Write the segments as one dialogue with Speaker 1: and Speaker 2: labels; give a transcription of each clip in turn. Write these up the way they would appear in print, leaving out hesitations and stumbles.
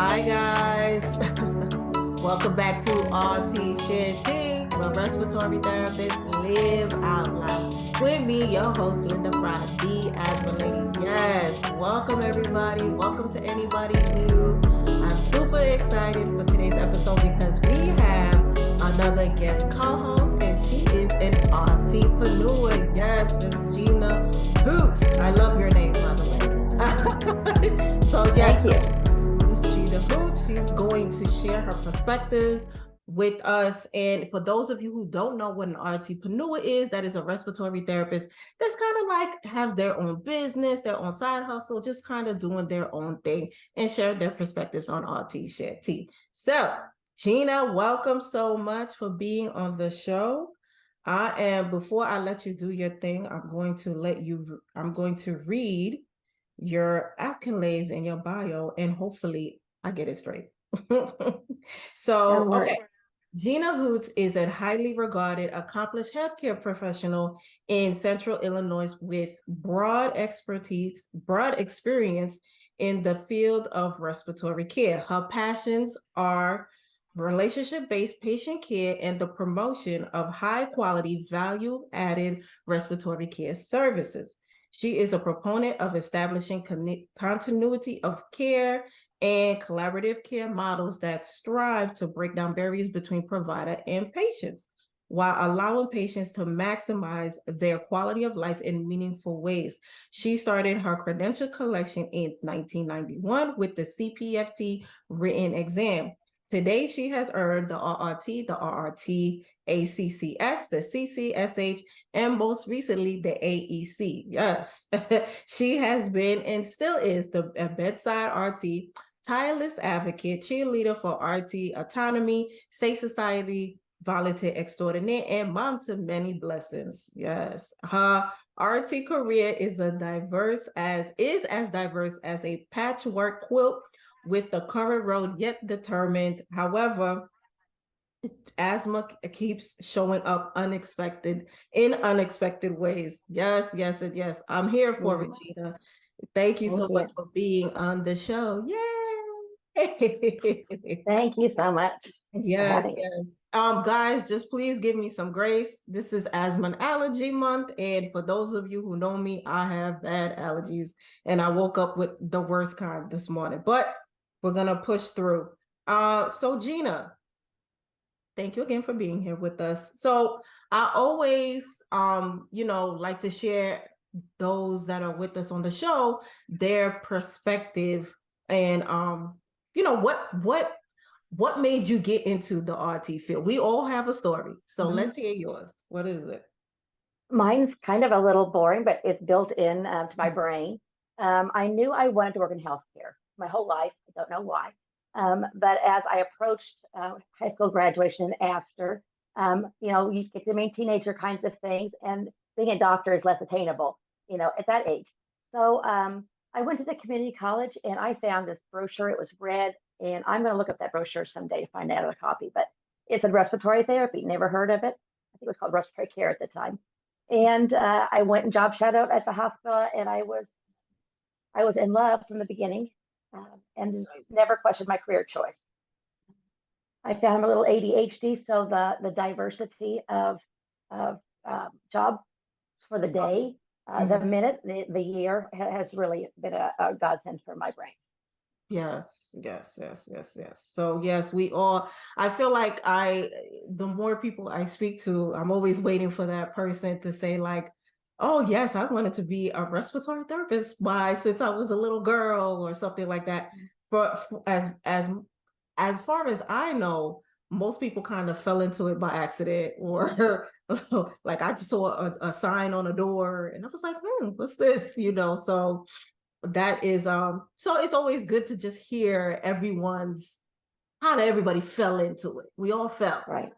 Speaker 1: Hi guys, welcome back to Rts Share Tea, where respiratory therapists live out loud. With me, your host Linda Fry, the Asthma Lady. Yes, welcome everybody. Welcome to anybody new. I'm super excited for today's episode because we have another guest co-host, and she is an RTpreneur. Yes, Miss Gina Hoots. I love your name, by the way. So yes.
Speaker 2: Thank you.
Speaker 1: Gina Hoots. She's going to share her perspectives with us. And for those of you who don't know what an RTpreneur is, that is a respiratory therapist that's kind of like have their own business, their own side hustle, just kind of doing their own thing and share their perspectives on Rts Share Tea. So, Gina, welcome so much for being on the show. Before I let you do your thing, I'm going to read your accolades in your bio, and hopefully I get it straight. So, okay. Gina Hoots is a highly regarded, accomplished healthcare professional in Central Illinois with broad experience in the field of respiratory care. Her passions are relationship-based patient care and the promotion of high-quality, value-added respiratory care services. She is a proponent of establishing continuity of care and collaborative care models that strive to break down barriers between provider and patients, while allowing patients to maximize their quality of life in meaningful ways. She started her credential collection in 1991 with the CPFT written exam. Today, she has earned the RRT, the RRT, ACCS, the CCSH, and most recently, the AEC. Yes, she has been and still is a bedside RT, tireless advocate, cheerleader for RT autonomy, safe society, volunteer extraordinaire, and mom to many blessings. Yes, her RT career is as diverse as a patchwork quilt with the current road yet determined. However, asthma keeps showing up in unexpected ways. Yes, yes, and yes. I'm here for it, Gina. Thank you so much for being on the show. Yay!
Speaker 2: Thank you so much.
Speaker 1: Yes, yes. Guys, just please give me some grace. This is Asthma and Allergy Month, and for those of you who know me, I have bad allergies, and I woke up with the worst kind this morning. But we're gonna push through. So Gina, thank you again for being here with us. So I always, like to share those that are with us on the show, their perspective and, what made you get into the RT field? We all have a story. So let's hear yours. What is it?
Speaker 2: Mine's kind of a little boring, but it's built in to my brain. I knew I wanted to work in healthcare my whole life. I don't know why. But as I approached high school graduation and after, you get to mean teenager kinds of things, and being a doctor is less attainable, at that age. So I went to the community college and I found this brochure. It was red, and I'm going to look up that brochure someday to find out a copy. But it's a respiratory therapy. Never heard of it. I think it was called respiratory care at the time. And I went and job shadowed at the hospital, and I was in love from the beginning, and never questioned my career choice. I found I'm a little ADHD, so the diversity of job for the day, the minute, the year has really been a godsend for my brain.
Speaker 1: Yes, yes, yes, yes, yes. So yes, I feel like the more people I speak to, I'm always waiting for that person to say like, oh yes, I wanted to be a respiratory therapist since I was a little girl or something like that. As far as I know, most people kind of fell into it by accident, or like I just saw a sign on a door and I was like, what's this? So that is so it's always good to just hear how everybody fell into it. We all fell
Speaker 2: right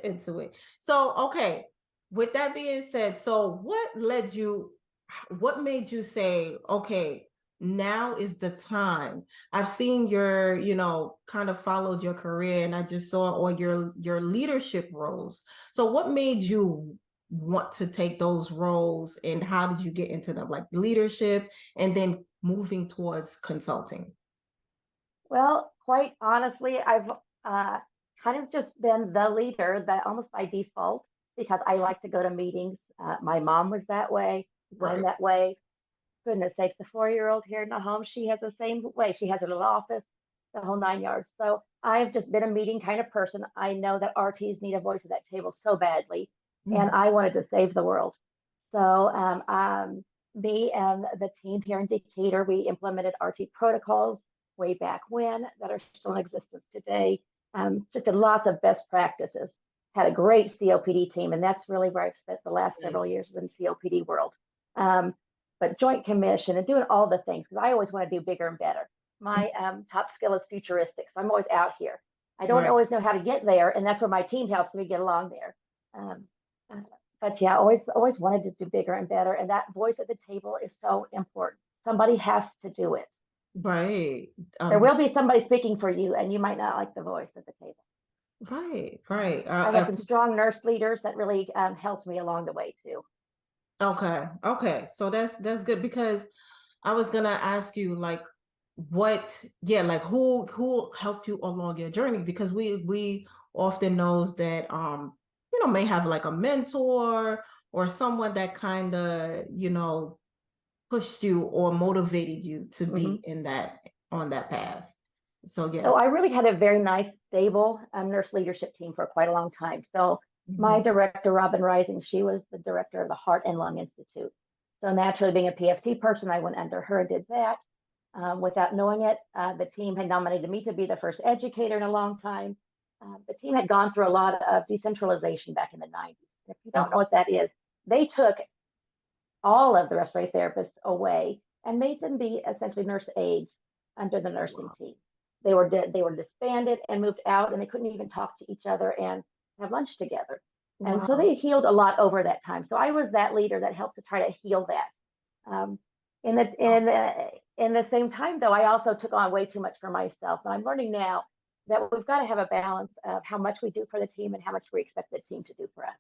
Speaker 1: into it. So okay, with that being said, so what made you say, okay, now is the time? I've seen your, kind of followed your career, and I just saw all your leadership roles. So what made you want to take those roles, and how did you get into them, like leadership and then moving towards consulting?
Speaker 2: Well, quite honestly, I've kind of just been the leader that almost by default because I like to go to meetings. My mom was that way. I'm
Speaker 1: Right.
Speaker 2: that way. Goodness sakes, the 4-year-old here in the home, she has the same way. She has her little office, the whole 9 yards. So I've just been a meeting kind of person. I know that RTs need a voice at that table so badly, and
Speaker 1: Mhm.
Speaker 2: I wanted to save the world. So me and the team here in Decatur, we implemented RT protocols way back when that are still in existence today. Took lots of best practices. Had a great COPD team, and that's really where I've spent the last several
Speaker 1: Nice.
Speaker 2: years in the COPD world. But Joint Commission and doing all the things because I always want to do bigger and better. My top skill is futuristic, so I'm always out here. I don't
Speaker 1: Right.
Speaker 2: always know how to get there, and that's where my team helps me get along there. Um, uh, but yeah, always wanted to do bigger and better, and that voice at the table is so important. Somebody has to do it.
Speaker 1: Right.
Speaker 2: There
Speaker 1: Um,
Speaker 2: will be somebody speaking for you, and you might not like the voice at the table.
Speaker 1: right, right.
Speaker 2: I had some strong nurse leaders that really helped me along the way too.
Speaker 1: Okay. Okay. So that's good because I was gonna ask you like like who helped you along your journey because we often knows that may have like a mentor or someone that kind of pushed you or motivated you to
Speaker 2: Mm-hmm.
Speaker 1: be in that on that path. So
Speaker 2: So
Speaker 1: yes.
Speaker 2: I really had a very nice, stable nurse leadership team for quite a long time. So my
Speaker 1: Mhm.
Speaker 2: director, Robin Rising, she was the director of the Heart and Lung Institute. So naturally, being a PFT person, I went under her and did that. Without knowing it, the team had nominated me to be the first educator in a long time. The team had gone through a lot of decentralization back in the 90s. If you don't
Speaker 1: Okay.
Speaker 2: know what that is, they took all of the respiratory therapists away and made them be essentially nurse aides under the nursing
Speaker 1: Wow.
Speaker 2: team. They were disbanded and moved out, and they couldn't even talk to each other and have lunch together. And so
Speaker 1: Wow.
Speaker 2: they healed a lot over that time. So I was that leader that helped to try to heal that. In the same time, though, I also took on way too much for myself, and I'm learning now that we've got to have a balance of how much we do for the team and how much we expect the team to do for us.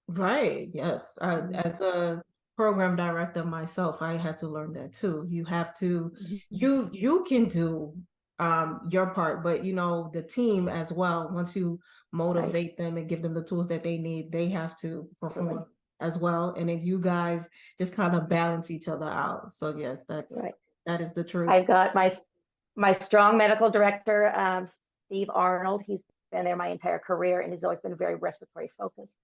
Speaker 1: Right. Yes.
Speaker 2: Mhm.
Speaker 1: As a program director myself, I had to learn that too. You have to,
Speaker 2: Mhm.
Speaker 1: you can do your part, but the team as well. Once you
Speaker 2: Right,
Speaker 1: motivate them and give them the tools that they need, they have to
Speaker 2: absolutely.
Speaker 1: perform as well. And then you guys just kind of balance each other out. So yes,
Speaker 2: Right.
Speaker 1: that is the truth.
Speaker 2: I've got my strong medical director, Steve Arnold. He's been there my entire career, and he's always been very respiratory focused.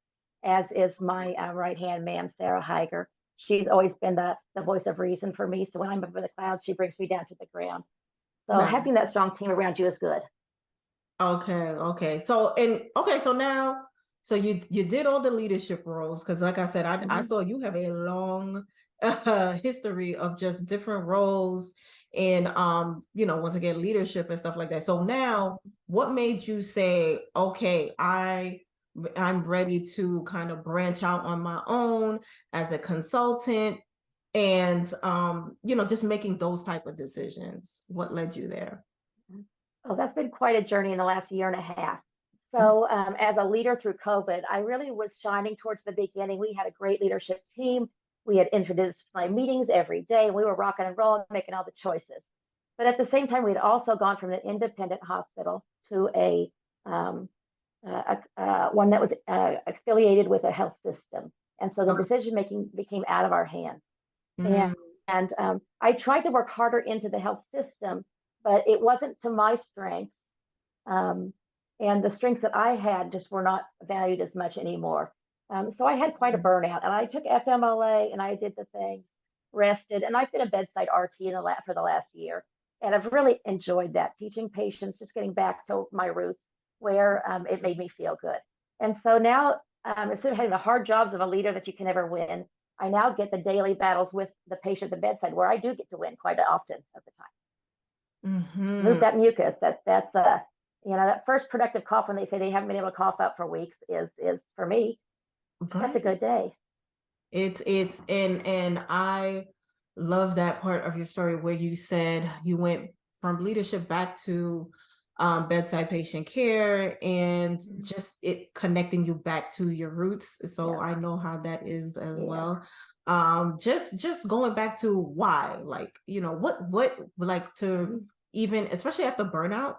Speaker 2: As is my right hand man, Sarah Heiger. She's always been the voice of reason for me. So when I'm over the clouds, she brings me down to the ground. So
Speaker 1: No.
Speaker 2: having that strong team around you is good.
Speaker 1: Okay, okay. So now you did all the leadership roles because like I said, I
Speaker 2: Mhm.
Speaker 1: saw you have a long history of just different roles and once again leadership and stuff like that. So now what made you say, okay, I'm ready to kind of branch out on my own as a consultant and just making those type of decisions. What led you there?
Speaker 2: Oh, that's been quite a journey in the last year and a half. So, as a leader through COVID, I really was shining towards the beginning. We had a great leadership team. We had introduced my meetings every day. We were rocking and rolling, making all the choices. But at the same time, we'd also gone from an independent hospital to one that was affiliated with a health system. And so the
Speaker 1: Okay.
Speaker 2: decision making became out of our hands. And,
Speaker 1: Mhm.
Speaker 2: and I tried to work harder into the health system, but it wasn't to my strengths. Um, and the strengths that I had just were not valued as much anymore. So I had quite a burnout, and I took FMLA and I did the things, rested, and I've been a bedside RT in the for the last year, and I've really enjoyed that teaching patients, just getting back to my roots where it made me feel good. And so now, instead of having the hard jobs of a leader that you can never win, I now get the daily battles with the patient at the bedside where I do get to win quite often of the time. Who's
Speaker 1: Mhm.
Speaker 2: got mucus? That first productive cough when they say they haven't been able to cough up for weeks is for me, that's a
Speaker 1: Right.
Speaker 2: good day.
Speaker 1: It's and I love that part of your story where you said you went from leadership back to bedside patient care and
Speaker 2: Mhm.
Speaker 1: just it connecting you back to your roots. So
Speaker 2: Yes,
Speaker 1: I know how that is as
Speaker 2: yes.
Speaker 1: well. Just going back to why, like, what like to
Speaker 2: Mhm.
Speaker 1: even especially after burnout,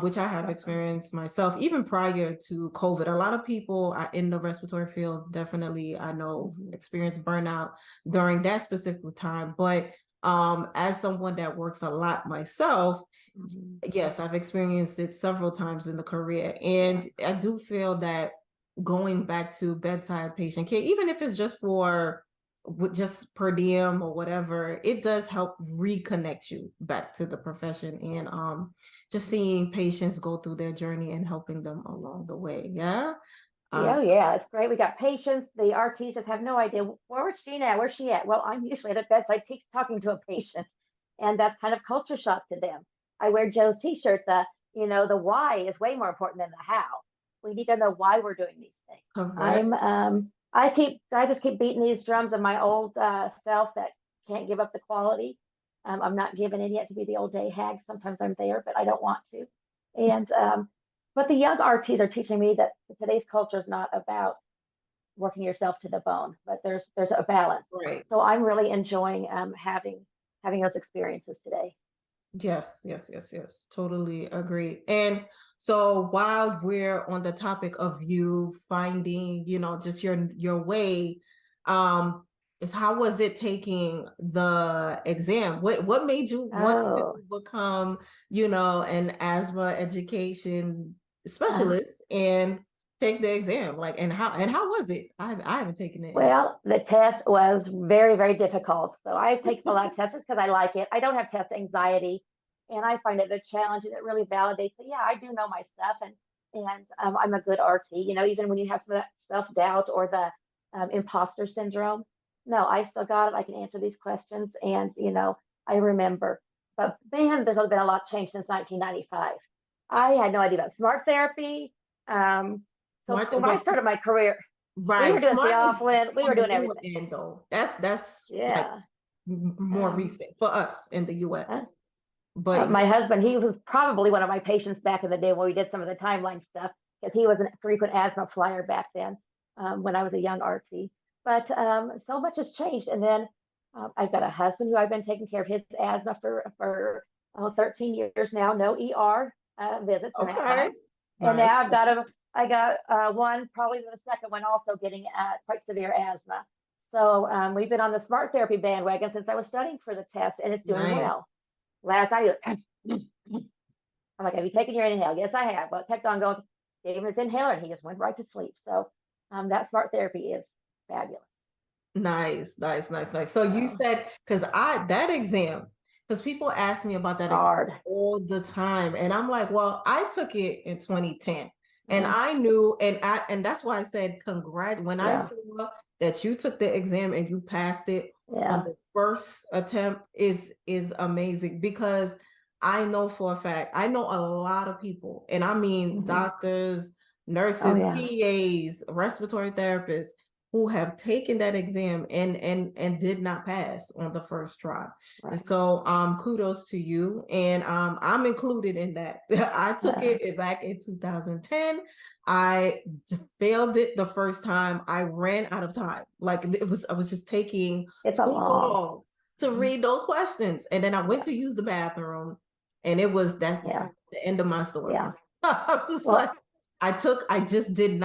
Speaker 1: which I have experienced myself, even prior to COVID. A lot of people in the respiratory field, definitely, I know, experienced burnout during that specific time. But as someone that works a lot myself, yes, I've experienced it several times in the career. And I do feel that going back to bedside patient care, even if it's just for just per diem or whatever, it does help reconnect you back to the profession, and just seeing patients go through their journey and helping them along the way. Yeah.
Speaker 2: Yeah, it's great. We got patients. The RTs just have no idea where's Gina at? Where's she at? Well, I'm usually at a bedside talking to a patient, and that's kind of culture shock to them. I wear Joe's T-shirt. The why is way more important than the how. We need to know why we're doing these things.
Speaker 1: Correct.
Speaker 2: I just keep beating these drums of my old self that can't give up the quality. I'm not giving in yet to be the old day hag. Sometimes I'm there, but I don't want to. And but the young RTs are teaching me that today's culture is not about working yourself to the bone, but there's a balance.
Speaker 1: Right.
Speaker 2: So I'm really enjoying having those experiences today.
Speaker 1: Yes. Totally agree. And so while we're on the topic of you finding, just your way, is how was it taking the exam? What made you want to become, an asthma education specialist and take the exam? Like, and how was it? I haven't taken it.
Speaker 2: Well, the test was very, very difficult. So I take a lot of tests just because I like it. I don't have test anxiety, and I find it a challenge, and it really validates that, yeah, I do know my stuff, and I'm a good RT. Even when you have some of that self-doubt or the imposter syndrome, no, I still got it. I can answer these questions, and I remember. But man, there's been a lot changed since 1995. I had no idea about smart therapy. So when I started my career,
Speaker 1: right,
Speaker 2: we were doing
Speaker 1: smart
Speaker 2: Theophylline, we were doing everything.
Speaker 1: End, though. That's
Speaker 2: Yeah,
Speaker 1: more recent for us in the US. But
Speaker 2: my husband, he was probably one of my patients back in the day when we did some of the timeline stuff, because he was a frequent asthma flyer back then, when I was a young RT. But so much has changed. And then I've got a husband who I've been taking care of his asthma for 13 years now, no ER visits in that time. And now I got one, probably the second one, also getting quite severe asthma. So we've been on the smart therapy bandwagon since I was studying for the test, and it's doing well. Last night, I'm like, have you taken your inhale? Yes, I have. Well, it kept on going. Gave him his inhaler, and he just went right to sleep. So that smart therapy is fabulous.
Speaker 1: Nice. So you said, because that exam, because people ask me about that exam all the time, and I'm like, well, I took it in 2010, and I knew, and that's why I said congrats when I saw that you took the exam and you passed it on the first attempt is amazing, because I know for a fact, I know a lot of people, and I mean doctors, nurses, PAs, respiratory therapists, who have taken that exam and did not pass on the first try. And so kudos to you. And I'm included in that. I took it back in 2010. I failed it the first time. I ran out of time. Like I was just taking too long to read those questions. And then I went to use the bathroom, and it was the end of my story. I was like, I just didn't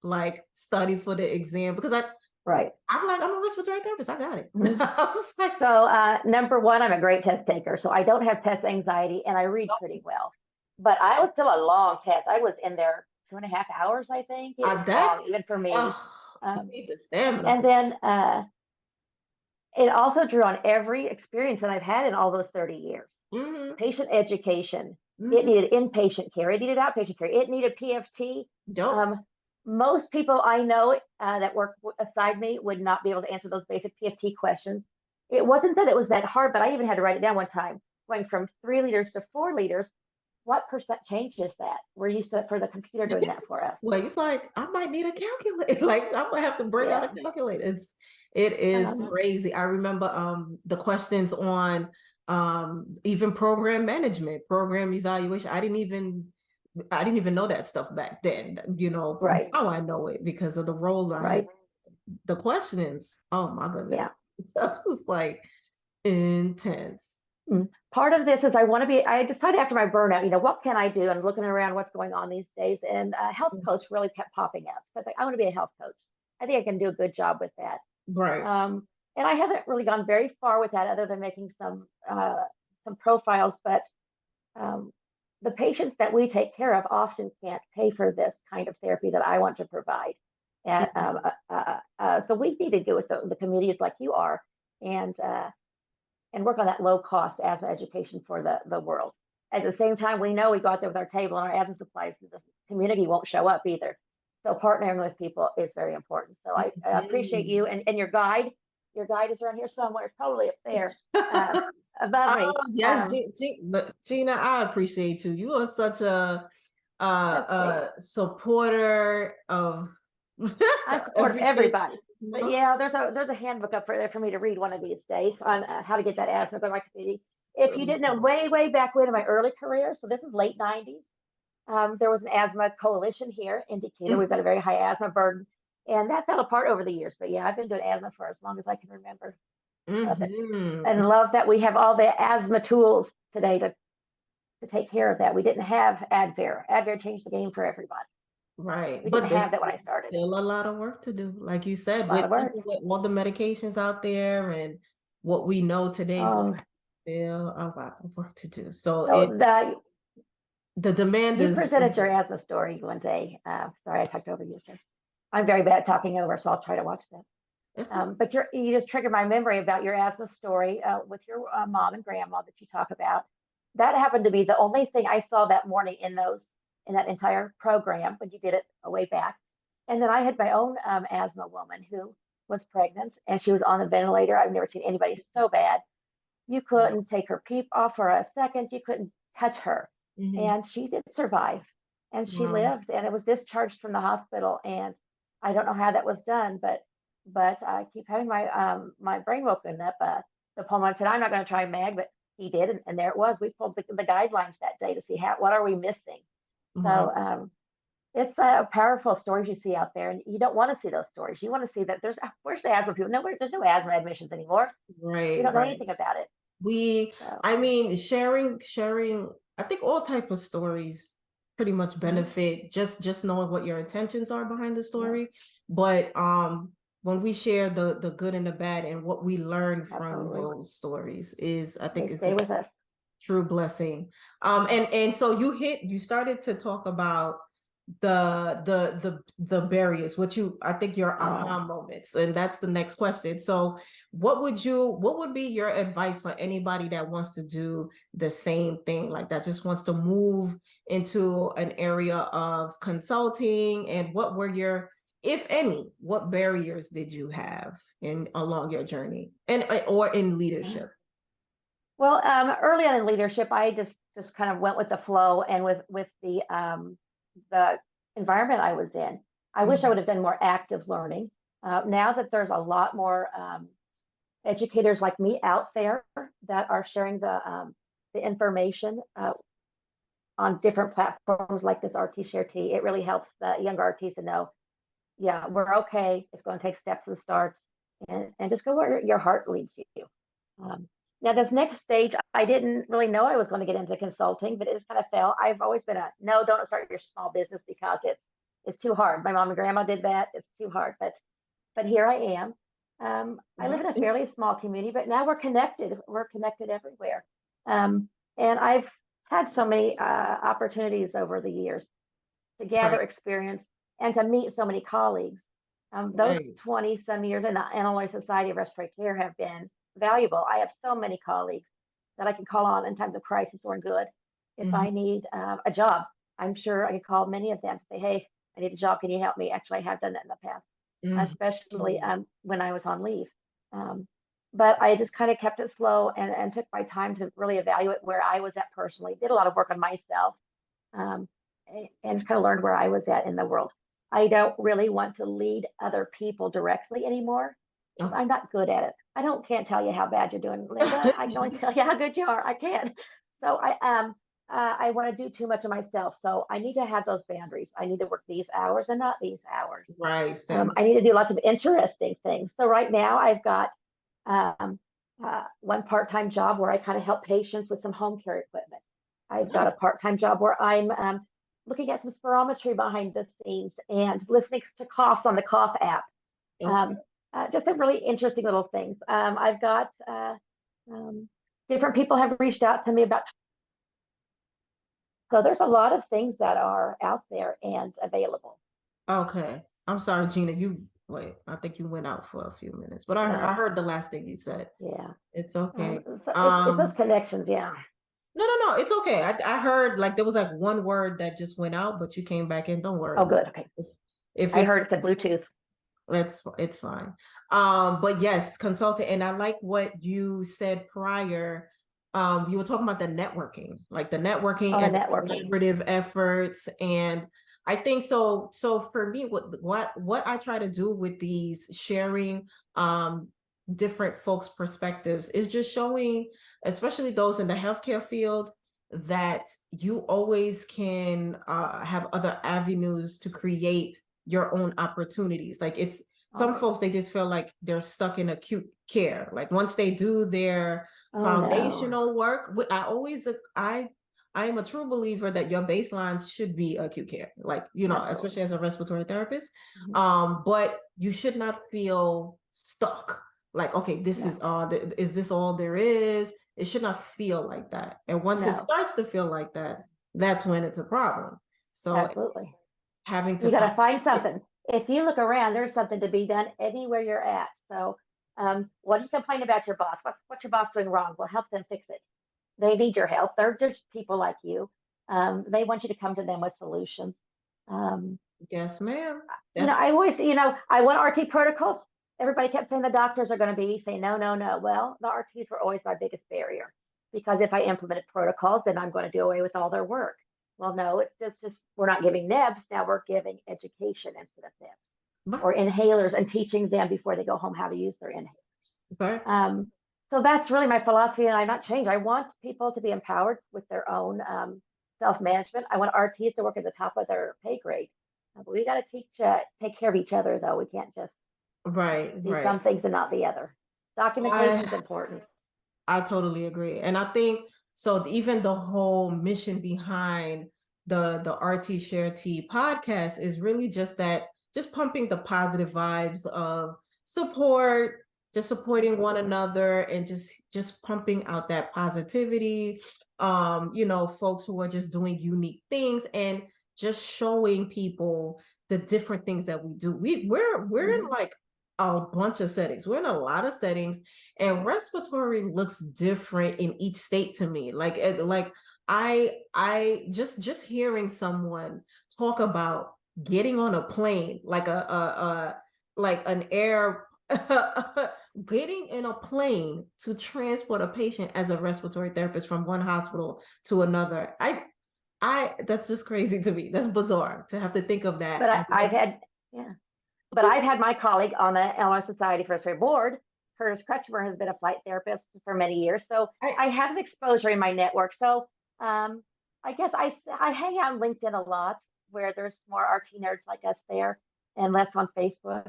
Speaker 1: like study for the exam, because I'm like, I'm a respiratory therapist. I got it. I was like,
Speaker 2: so number one, I'm a great test taker, so I don't have test anxiety, and I read pretty well. But I was still a long test. I was in there 2.5 hours, I think. It was long, even for me.
Speaker 1: The stamina.
Speaker 2: And then it also drew on every experience that I've had in all those 30 years. Patient education. It needed inpatient care. It needed outpatient care. It needed PFT. Most people I know that work aside me would not be able to answer those basic PFT questions. It wasn't that it was that hard, but I even had to write it down one time, going from 3 liters to 4 liters. What % change is that? We're used to for the computer doing that for us.
Speaker 1: Well, it's like, I might need a calculator. Like, I'm gonna have to bring out a calculator. It is crazy. I remember the questions on even program management, program evaluation. I didn't even know that stuff back then. Now I know it because of the role I had. The questions. Oh my goodness. I was just like, Intense.
Speaker 2: Part of this is I decided after my burnout, what can I do? I'm looking around what's going on these days, and health coach really kept popping up. So I think I want to be a health coach. I think I can do a good job with that.
Speaker 1: Right.
Speaker 2: And I haven't really gone very far with that other than making some profiles, but the patients that we take care of often can't pay for this kind of therapy that I want to provide. And so we need to go with the communities like you are and work on that low cost asthma education for the world. At the same time, we know we go out there with our table and our asthma supplies, the community won't show up either. So partnering with people is very important. So I appreciate you and your guide. Your guide is around here somewhere, probably up there above me.
Speaker 1: Oh, yes, Gina, I appreciate you. You are such a supporter of
Speaker 2: I support everybody. But yeah, there's a handbook up there for me to read one of these days on how to get that asthma going to my community. If you didn't know, way back when in my early career, so this is late 90s, there was an asthma coalition here in Decatur. We've got a very high asthma burden, and that fell apart over the years. But yeah, I've been doing asthma for as long as I can remember. Love it. And love that we have all the asthma tools today to take care of that. We didn't have Advair. Advair changed the game for everybody.
Speaker 1: Right.
Speaker 2: We didn't have that when I started.
Speaker 1: Still a lot of work to do. Like you said,
Speaker 2: with
Speaker 1: all the medications out there and what we know today, still a lot of work to do. So the demand
Speaker 2: is. You presented your asthma story one day. Sorry, I talked over you, sir. I'm very bad at talking over, so I'll try to watch that. But you just triggered my memory about your asthma story with your mom and grandma that you talk about. That happened to be the only thing I saw that morning in that entire program when you did it way back. And then I had my own asthma woman who was pregnant and she was on a ventilator. I've never seen anybody so bad. You couldn't take her PEEP off for a second. You couldn't touch her. And she did survive and she lived and it was discharged from the hospital. And I don't know how that was done, but I keep having my brain woken up. The pulmonary said, I'm not going to try MAG, but he did. And there it was. We pulled the guidelines that day to see what are we missing. So it's powerful stories you see out there, and you don't want to see those stories. You want to see that where's the asthma people? There's no asthma admissions anymore.
Speaker 1: Right.
Speaker 2: We don't know anything about it.
Speaker 1: I mean, sharing, I think all type of stories pretty much benefit just knowing what your intentions are behind the story. But when we share the good and the bad and what we learn from those stories I think is
Speaker 2: with us.
Speaker 1: True blessing. And so you started to talk about the barriers, I think your aha moments, and that's the next question. So what would be your advice for anybody that wants to do the same thing, like that just wants to move into an area of consulting? And what were if any, what barriers did you have along your journey or in leadership?
Speaker 2: Well, early on in leadership, I just kind of went with the flow and with the environment I was in. I wish I would have done more active learning. Now that there's a lot more educators like me out there that are sharing the information on different platforms like this Rts Share Tea, it really helps the younger RTs to know, yeah, we're okay. It's going to take steps and starts, and just go where your heart leads you. Now, this next stage, I didn't really know I was going to get into consulting, but it just kind of fell. I've always been no, don't start your small business because it's too hard. My mom and grandma did that. It's too hard. But here I am. I live in a fairly small community, but now we're connected. We're connected everywhere. And I've had so many opportunities over the years to gather experience and to meet so many colleagues. Those 20-some years in the Illinois Society of Respiratory Care have been valuable. I have so many colleagues that I can call on in times of crisis or good. If I need a job, I'm sure I could call many of them, say, hey, I need a job. Can you help me? Actually, I have done that in the past, especially when I was on leave. But I just kind of kept it slow and took my time to really evaluate where I was at personally, did a lot of work on myself, and just kind of learned where I was at in the world. I don't really want to lead other people directly anymore. I'm not good at it. Can't tell you how bad you're doing, Linda. I can only tell you how good you are. I can't. So I want to do too much of myself. So I need to have those boundaries. I need to work these hours and not these hours.
Speaker 1: Right.
Speaker 2: I need to do lots of interesting things. So right now I've got one part-time job where I kind of help patients with some home care equipment. I've got a
Speaker 1: Nice.
Speaker 2: part-time job where I'm looking at some spirometry behind the scenes and listening to coughs on the cough app.
Speaker 1: Okay.
Speaker 2: Just some really interesting little things. I've got different people have reached out to me about. So there's a lot of things that are out there and available.
Speaker 1: Okay. I'm sorry, Gina. You wait. I think you went out for a few minutes, but I
Speaker 2: Yeah,
Speaker 1: heard the last thing you said.
Speaker 2: yeah.
Speaker 1: It's okay.
Speaker 2: So it's those connections. Yeah.
Speaker 1: No. It's okay. I heard like there was like one word that just went out, but you came back in. Don't worry
Speaker 2: Oh,
Speaker 1: about
Speaker 2: good. Okay.
Speaker 1: it. If
Speaker 2: I
Speaker 1: it
Speaker 2: heard it's a Bluetooth.
Speaker 1: it's fine. But yes, consultant, and I like what you said prior. You were talking about the networking, like the networking
Speaker 2: Oh, the
Speaker 1: and the
Speaker 2: networking.
Speaker 1: collaborative efforts. And I think so. So for me, what I try to do with these sharing different folks' perspectives is just showing, especially those in the healthcare field, that you always can have other avenues to create your own opportunities. Like it's some
Speaker 2: Oh,
Speaker 1: folks, they just feel like they're stuck in acute care. Like once they do their
Speaker 2: oh no.
Speaker 1: foundational work, I am a true believer that your baseline should be acute care, like, you know,
Speaker 2: Absolutely.
Speaker 1: especially as a respiratory therapist.
Speaker 2: Mhm.
Speaker 1: But you should not feel stuck. Like, okay, this is
Speaker 2: No,
Speaker 1: is this all there is? It should not feel like that. And once it
Speaker 2: no,
Speaker 1: starts to feel like that, that's when it's a problem. So
Speaker 2: absolutely.
Speaker 1: having to
Speaker 2: You got
Speaker 1: find
Speaker 2: to find something. If you look around, there's something to be done anywhere you're at. So, what do you complain about your boss? What's your boss doing wrong? Well, help them fix it. They need your help. They're just people like you. They want you to come to them with solutions. Um,
Speaker 1: yes, ma'am.
Speaker 2: I
Speaker 1: That's
Speaker 2: always, I want RT protocols. Everybody kept saying the doctors are going to be saying, no, no, no. Well, the RTs were always my biggest barrier because if I implemented protocols, then I'm going to do away with all their work. Well, no, it's just we're not giving nebs. Now we're giving education instead of nebs or inhalers and teaching them before they go home how to use their inhalers.
Speaker 1: okay.
Speaker 2: So that's really my philosophy, and I'm not changed. I want people to be empowered with their own self-management. I want RTs to work at the top of their pay grade. But we got to take care of each other, though. We can't just
Speaker 1: Right,
Speaker 2: do
Speaker 1: right.
Speaker 2: some things and not the other. Documentation is
Speaker 1: I
Speaker 2: important.
Speaker 1: I totally agree. And I think so even the whole mission behind the RT Share Tea podcast is really just that, just pumping the positive vibes of support, just supporting one
Speaker 2: Absolutely.
Speaker 1: another, and just pumping out that positivity. You know, folks who are just doing unique things and just showing people the different things that we do. We're in
Speaker 2: Mhm.
Speaker 1: like a bunch of settings. We're in a lot of settings, and respiratory looks different in each state to me. Like I just hearing someone talk about getting on a plane, like a like an air getting in a plane to transport a patient as a respiratory therapist from one hospital to another. I that's just crazy to me. That's bizarre to have to think of that
Speaker 2: But
Speaker 1: as
Speaker 2: I've had, yeah. But I've had my colleague on the Illinois Society for Respiratory Board. Curtis Kretschmer has been a flight therapist for many years, so
Speaker 1: I
Speaker 2: I have an exposure in my network. So I guess I hang out on LinkedIn a lot, where there's more RT nerds like us there, and less on Facebook.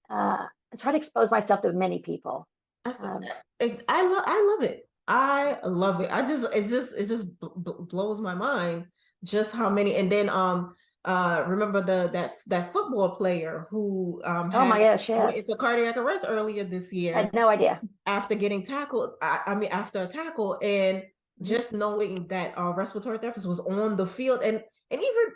Speaker 2: I try to expose myself to many people.
Speaker 1: I s-
Speaker 2: Um,
Speaker 1: I love it. I love it. It just blows my mind just how many. And then remember that football player who
Speaker 2: oh
Speaker 1: had
Speaker 2: my gosh,
Speaker 1: went
Speaker 2: yes,
Speaker 1: into cardiac arrest earlier this year
Speaker 2: had no idea.
Speaker 1: after getting tackled. I mean after a tackle, and
Speaker 2: Mhm.
Speaker 1: just knowing that respiratory therapist was on the field, and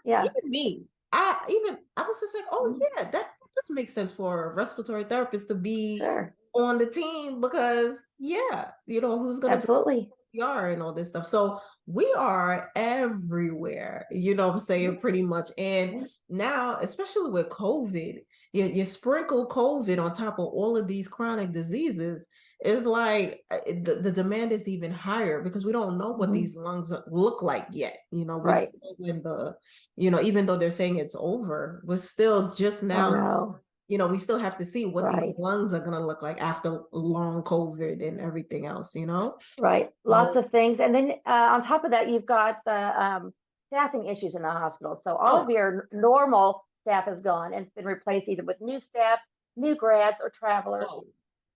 Speaker 2: Yeah.
Speaker 1: even me, I was just like, oh
Speaker 2: Mhm.
Speaker 1: yeah, that does make sense for a respiratory therapist to be
Speaker 2: Sure,
Speaker 1: on the team, because yeah, you know, who's gonna do
Speaker 2: absolutely.
Speaker 1: PR and all this stuff. So we are everywhere, you know what I'm saying,
Speaker 2: Mhm.
Speaker 1: pretty much. And
Speaker 2: Yeah.
Speaker 1: now, especially with COVID, you sprinkle COVID on top of all of these chronic diseases, it's like the demand is even higher because we don't know what
Speaker 2: Mhm.
Speaker 1: these lungs look like yet. You know, we're
Speaker 2: Right.
Speaker 1: still in the, you know, even though they're saying it's over, we're still just
Speaker 2: Oh
Speaker 1: now,
Speaker 2: no.
Speaker 1: you know, we still have to see what these
Speaker 2: Right.
Speaker 1: lungs are going to look like after long COVID and everything else, you know?
Speaker 2: Right. Lots
Speaker 1: Oh,
Speaker 2: of things. And then on top of that, you've got the staffing issues in the hospital. So all of
Speaker 1: oh,
Speaker 2: your normal staff is gone and it's been replaced either with new staff, new grads, or travelers.
Speaker 1: oh,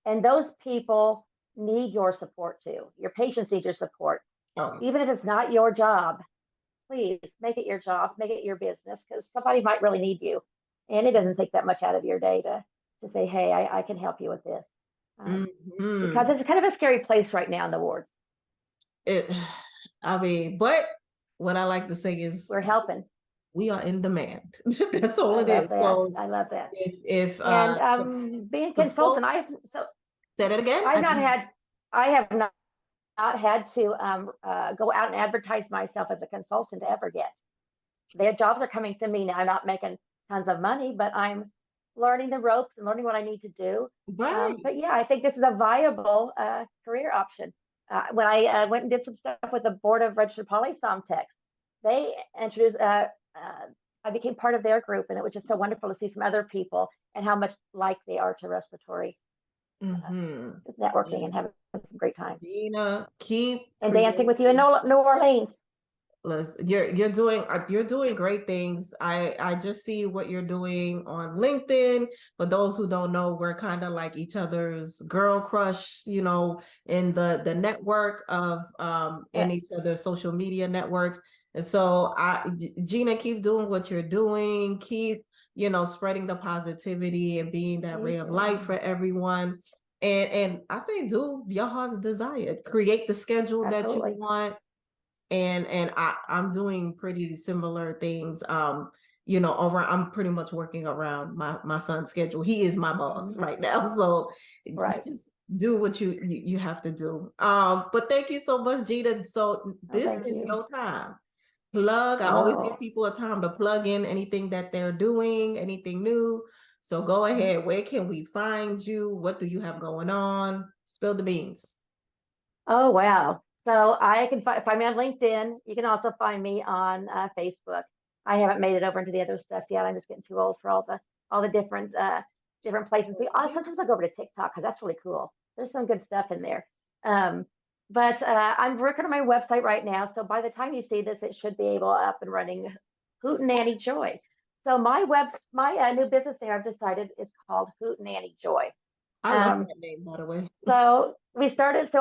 Speaker 2: And those people need your support too. Your patients need your support.
Speaker 1: Oh,
Speaker 2: Even if it's not your job, please make it your job, make it your business, because somebody might really need you. And it doesn't take that much out of your day to say, hey, I can help you with this. Because
Speaker 1: mhm.
Speaker 2: it's kind of a scary place right now in the wards.
Speaker 1: It, I mean, but what I like to say is
Speaker 2: We're helping.
Speaker 1: we are in demand. That's all
Speaker 2: I
Speaker 1: it is.
Speaker 2: love that.
Speaker 1: So
Speaker 2: I love that.
Speaker 1: if
Speaker 2: And being a
Speaker 1: the
Speaker 2: consultant,
Speaker 1: folks
Speaker 2: so
Speaker 1: say that again,
Speaker 2: I've not had, I have not had to go out and advertise myself as a consultant ever yet. Their jobs are coming to me now. I'm not making tons of money, but I'm learning the ropes and learning what I need to do.
Speaker 1: right.
Speaker 2: But yeah, I think this is a viable career option. When I went and did some stuff with the Board of Registered Polysom Techs, they introduced, I became part of their group, and it was just so wonderful to see some other people and how much like they are to respiratory networking and
Speaker 1: Yes.
Speaker 2: having some great times.
Speaker 1: Gina, keep
Speaker 2: And dancing with you in
Speaker 1: creating.
Speaker 2: New Orleans.
Speaker 1: You're doing great things. I just see what you're doing on LinkedIn. For those who don't know, we're kind of like each other's girl crush, you know, in the network of in
Speaker 2: Yes,
Speaker 1: each other's social media networks. And so Gina, keep doing what you're doing. Keep, you know, spreading the positivity and being that ray
Speaker 2: thank
Speaker 1: of
Speaker 2: you.
Speaker 1: light for everyone. And I say do your heart's desire. Create the schedule that you
Speaker 2: Absolutely.
Speaker 1: want, and I'm doing pretty similar things. You know, I'm pretty much working around my son's schedule. He is my boss right now, so
Speaker 2: Right.
Speaker 1: just do what you have to do. But thank you so much, Gina. So
Speaker 2: Oh,
Speaker 1: this
Speaker 2: thank
Speaker 1: is
Speaker 2: you.
Speaker 1: your time. Plug. I always give
Speaker 2: Oh,
Speaker 1: people a time to plug in anything that they're doing, anything new. So go ahead. Where can we find you? What do you have going on? Spill the beans.
Speaker 2: oh, wow. So I can find me on LinkedIn. You can also find me on Facebook. I haven't made it over into the other stuff yet. I'm just getting too old for all the different places. But also, sometimes I go over to TikTok because that's really cool. There's some good stuff in there. Um, but I'm working on my website right now. So by the time you see this, it should be able up and running. Hoot and Nanny Joy. So my new business name I've decided is called Hoot and Nanny Joy.
Speaker 1: I love
Speaker 2: Um,
Speaker 1: that name, by the way.
Speaker 2: so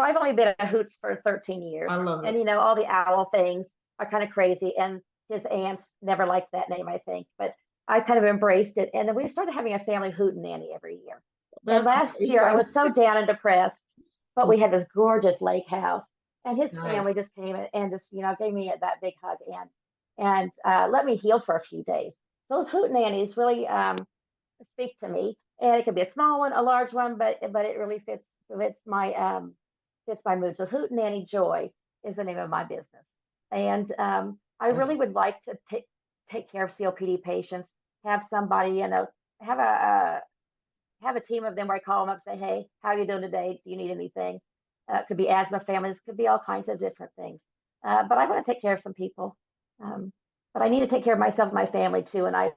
Speaker 2: I've only been a Hoots for 13 years.
Speaker 1: I love
Speaker 2: And,
Speaker 1: it.
Speaker 2: all the owl things are kind of crazy. And his aunts never liked that name, I think. But I kind of embraced it. And then we started having a family Hoot and Nanny every year. And
Speaker 1: That's
Speaker 2: last year I was so down and depressed, but we
Speaker 1: nice.
Speaker 2: had this gorgeous lake house. And his family
Speaker 1: Nice.
Speaker 2: just came and just, gave me that big hug and let me heal for a few days. Those Hoot Nannies really speak to me. And it could be a small one, a large one, but it really fits my mood. So Hoot Nanny Joy is the name of my business, and I really would like to take care of COPD patients. Have somebody, have a team of them where I call them up, say, hey, how are you doing today? Do you need anything? It could be asthma families, could be all kinds of different things. But I want to take care of some people. But I need to take care of myself and my family too. And I've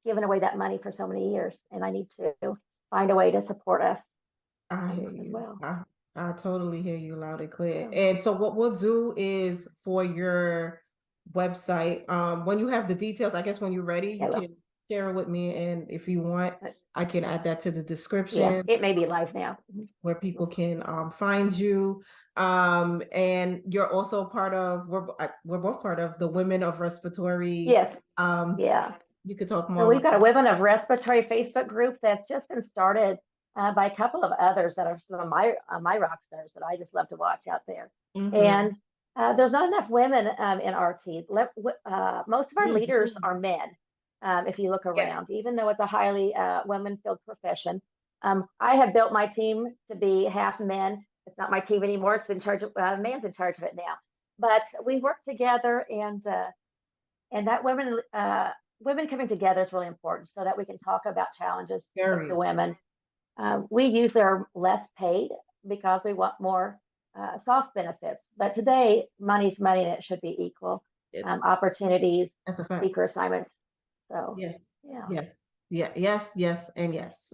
Speaker 2: given away that money for so many years, and I need to find a way to support us
Speaker 1: I hear
Speaker 2: as
Speaker 1: you.
Speaker 2: well.
Speaker 1: I totally hear you loud and clear.
Speaker 2: So,
Speaker 1: And so what we'll do is for your website, when you have the details, I guess when you're ready, you
Speaker 2: yeah,
Speaker 1: can share it with me. And if you want, I can add that to the
Speaker 2: yeah,
Speaker 1: description
Speaker 2: it may be live now.
Speaker 1: where people can find you. And you're also part of, we're both part of the Women of Respiratory.
Speaker 2: Yes, yeah.
Speaker 1: You could talk
Speaker 2: So
Speaker 1: more
Speaker 2: we've
Speaker 1: about
Speaker 2: got a
Speaker 1: that.
Speaker 2: Women of Respiratory Facebook group that's just been started by a couple of others that are some of my rock stars that I just love to watch out there.
Speaker 1: Mm-hmm.
Speaker 2: And there's not enough women in RT. Most of our leaders
Speaker 1: Mm-hmm.
Speaker 2: are men. If you look around,
Speaker 1: Yes.
Speaker 2: even though it's a highly women-filled profession, I have built my team to be half men. It's not my team anymore. It's in charge of man's in charge of it now. But we work together, and that women coming together is really important so that we can talk about challenges with
Speaker 1: Very.
Speaker 2: the women. We usually are less paid because we want more soft benefits. But today, money's money and it should be equal. Opportunities,
Speaker 1: That's a fact.
Speaker 2: speaker assignments. So,
Speaker 1: Yes.
Speaker 2: yeah.
Speaker 1: Yes. Yeah. Yes. Yes. And yes.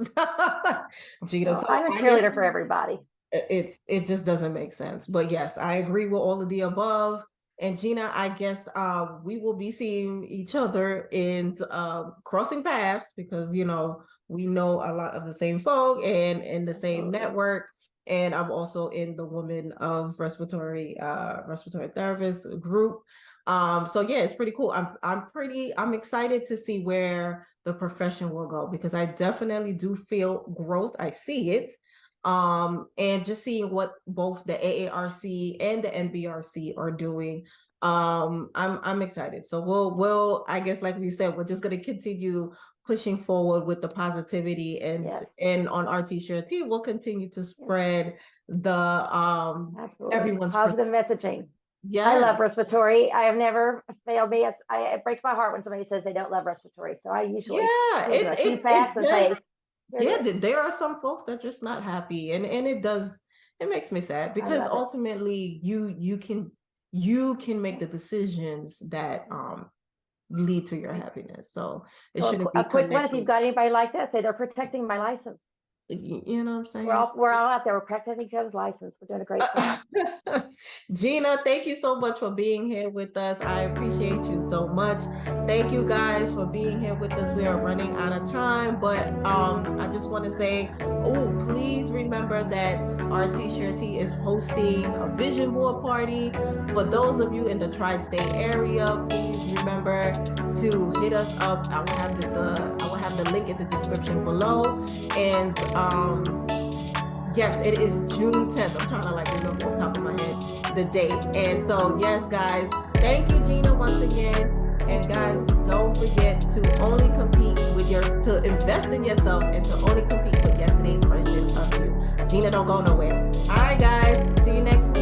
Speaker 1: Gina.
Speaker 2: So
Speaker 1: So
Speaker 2: I'm a
Speaker 1: I guess
Speaker 2: cheerleader for everybody.
Speaker 1: it just doesn't make sense. But yes, I agree with all of the above. And Gina, I guess we will be seeing each other in crossing paths because we know a lot of the same folk and in the same
Speaker 2: Absolutely.
Speaker 1: network. and I'm also in the Women of Respiratory Therapist group. So yeah, it's pretty cool. I'm excited to see where the profession will go, because I definitely do feel growth. I see it. And just seeing what both the AARC and the NBRC are doing. I'm excited. So we'll I guess, like we said, we're just gonna continue pushing forward with the positivity, and
Speaker 2: Yes.
Speaker 1: and on Rts Share Tea, we'll continue to spread the
Speaker 2: Absolutely.
Speaker 1: everyone's
Speaker 2: Positive messaging.
Speaker 1: yeah.
Speaker 2: I love respiratory. I have never failed me. It breaks my heart when somebody says they don't love respiratory. So I usually give them a few facts and say,
Speaker 1: there are some folks that are just not happy, and it makes me sad, because ultimately you can make the decisions that lead to your happiness. So it shouldn't be
Speaker 2: a quick one. If
Speaker 1: connected.
Speaker 2: you've got anybody like that, say they're protecting my license.
Speaker 1: You know what I'm saying?
Speaker 2: We're all out there. We're protecting each other's license. We're doing a great job.
Speaker 1: Gina, thank you so much for being here with us. I appreciate you so much. Thank you guys for being here with us. We are running out of time, but I just want to say, please remember that Rts Share Tea is hosting a vision board party. For those of you in the tri-state area, please remember to hit us up. I will have the link in the description below. And yes, it is June 10th. I'm trying to remember off the top of my head the date. And so yes, guys, thank you, Gina, once again. And guys, don't forget to only compete to invest in yourself, and to only compete with yesterday's version of you. Gina, don't go nowhere. All right, guys, see you next week.